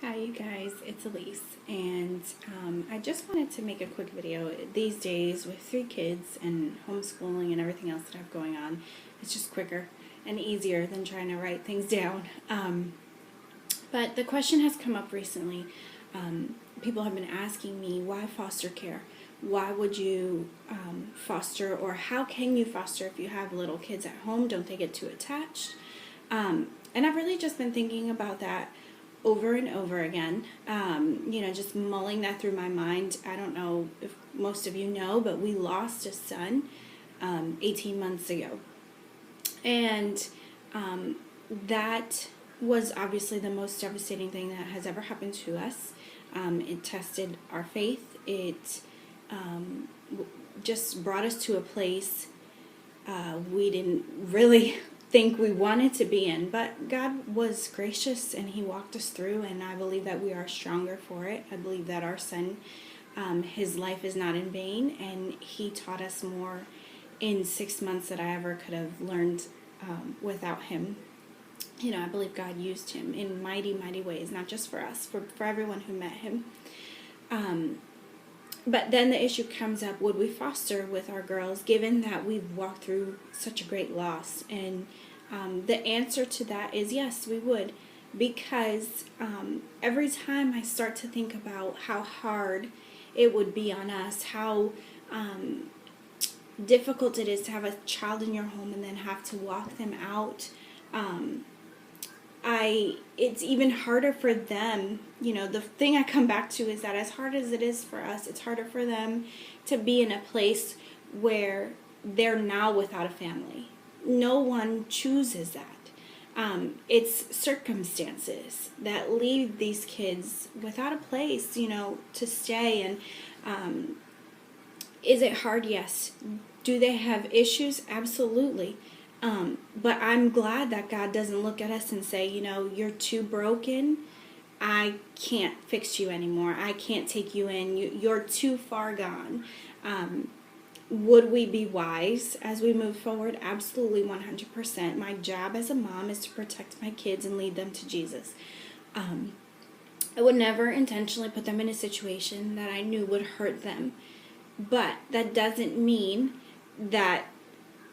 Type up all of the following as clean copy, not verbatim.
Hi you guys, it's Elise, and I just wanted to make a quick video. These days with 3 kids and homeschooling and everything else that I have going on, it's just quicker and easier than trying to write things down. But the question has come up recently. People have been asking me, why foster care? Why would you foster, or how can you foster if you have little kids at home? Don't they get too attached? And I've really just been thinking about that over and over again, just mulling that through my mind. I don't know if most of you know, but we lost a son 18 months ago. And that was obviously the most devastating thing that has ever happened to us. It tested our faith. It just brought us to a place we didn't really think we wanted to be in, but God was gracious and He walked us through, and I believe that we are stronger for it. I believe that our son, his life is not in vain, and he taught us more in 6 months than I ever could have learned without him. I believe God used him in mighty, mighty ways, not just for us, for everyone who met him. But then the issue comes up, would we foster with our girls, given that we've walked through such a great loss? And the answer to that is yes, we would. Because every time I start to think about how hard it would be on us, how difficult it is to have a child in your home and then have to walk them out, it's even harder for them. The thing I come back to is that as hard as it is for us, it's harder for them to be in a place where they're now without a family. No one chooses that. It's circumstances that leave these kids without a place, to stay. And is it hard? Yes. Do they have issues? Absolutely. But I'm glad that God doesn't look at us and say, you're too broken. I can't fix you anymore. I can't take you in. You're too far gone. Would we be wise as we move forward? Absolutely, 100%. My job as a mom is to protect my kids and lead them to Jesus. I would never intentionally put them in a situation that I knew would hurt them. But that doesn't mean that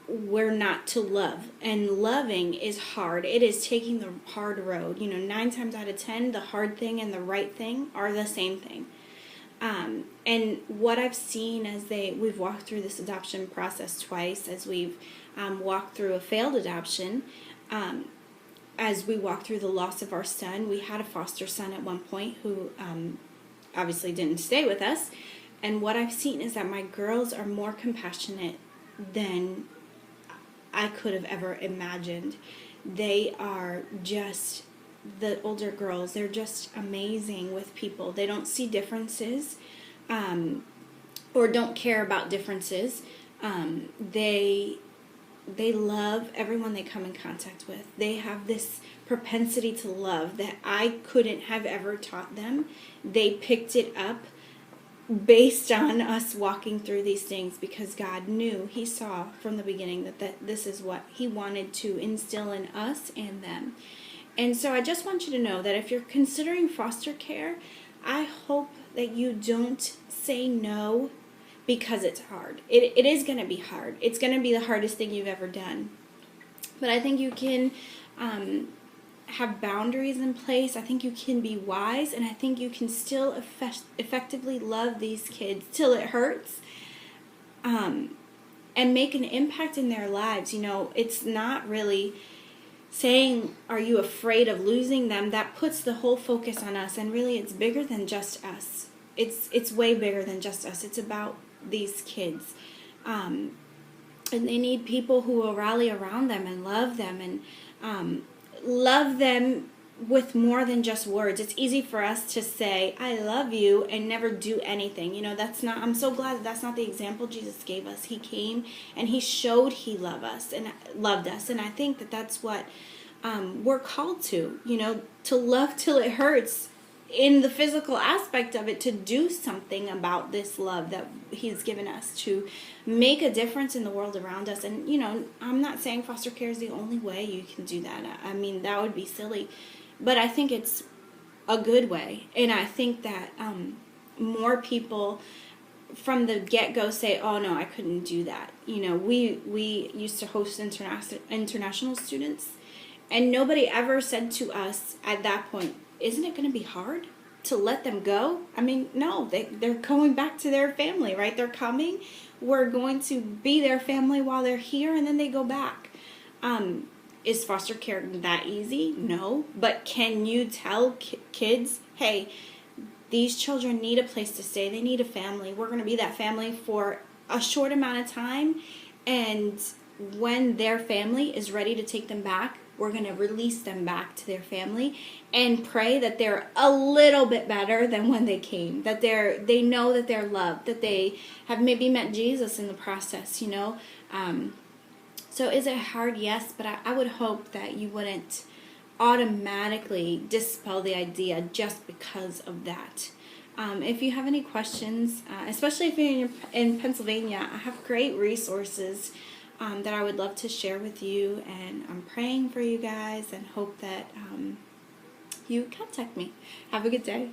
we're not to love. And loving is hard. It is taking the hard road. 9 times out of 10, the hard thing and the right thing are the same thing. And what I've seen as we've walked through this adoption process twice, as we've walked through a failed adoption, as we walked through the loss of our son. We had a foster son at one point who obviously didn't stay with us. And what I've seen is that my girls are more compassionate than I could have ever imagined. They are just, the older girls, they're just amazing with people. They don't see differences or don't care about differences. They love everyone they come in contact with. They have this propensity to love that I couldn't have ever taught them. They picked it up based on us walking through these things, because God knew, He saw from the beginning that this is what He wanted to instill in us and them. And so I just want you to know that if you're considering foster care, I hope that you don't say no because it's hard. It is going to be hard. It's going to be the hardest thing you've ever done. But I think you can have boundaries in place. I think you can be wise, and I think you can still effectively love these kids till it hurts, and make an impact in their lives. It's not really saying, are you afraid of losing them? That puts the whole focus on us, and really it's bigger than just us. It's way bigger than just us. It's about these kids, and they need people who will rally around them and love them, and love them with more than just words. It's easy for us to say, I love you, and never do anything. I'm so glad that's not the example Jesus gave us. He came and He showed He loved us. And I think that that's what we're called to love till it hurts, in the physical aspect of it, to do something about this love that He's given us, to make a difference in the world around us. And, I'm not saying foster care is the only way you can do that. I mean, that would be silly. But I think it's a good way. And I think that more people from the get-go say, oh no, I couldn't do that. You know, we used to host international students, and nobody ever said to us at that point, isn't it going to be hard to let them go? I mean, no, they're going back to their family, right? They're coming. We're going to be their family while they're here, and then they go back. Is foster care that easy? No. But can you tell kids, hey, these children need a place to stay. They need a family. We're going to be that family for a short amount of time. And when their family is ready to take them back, we're going to release them back to their family and pray that they're a little bit better than when they came. That they know that they're loved. That they have maybe met Jesus in the process, you know. So is it hard? Yes. But I would hope that you wouldn't automatically dispel the idea just because of that. If you have any questions, especially if you're in Pennsylvania, I have great resources that I would love to share with you, and I'm praying for you guys and hope that you contact me. Have a good day.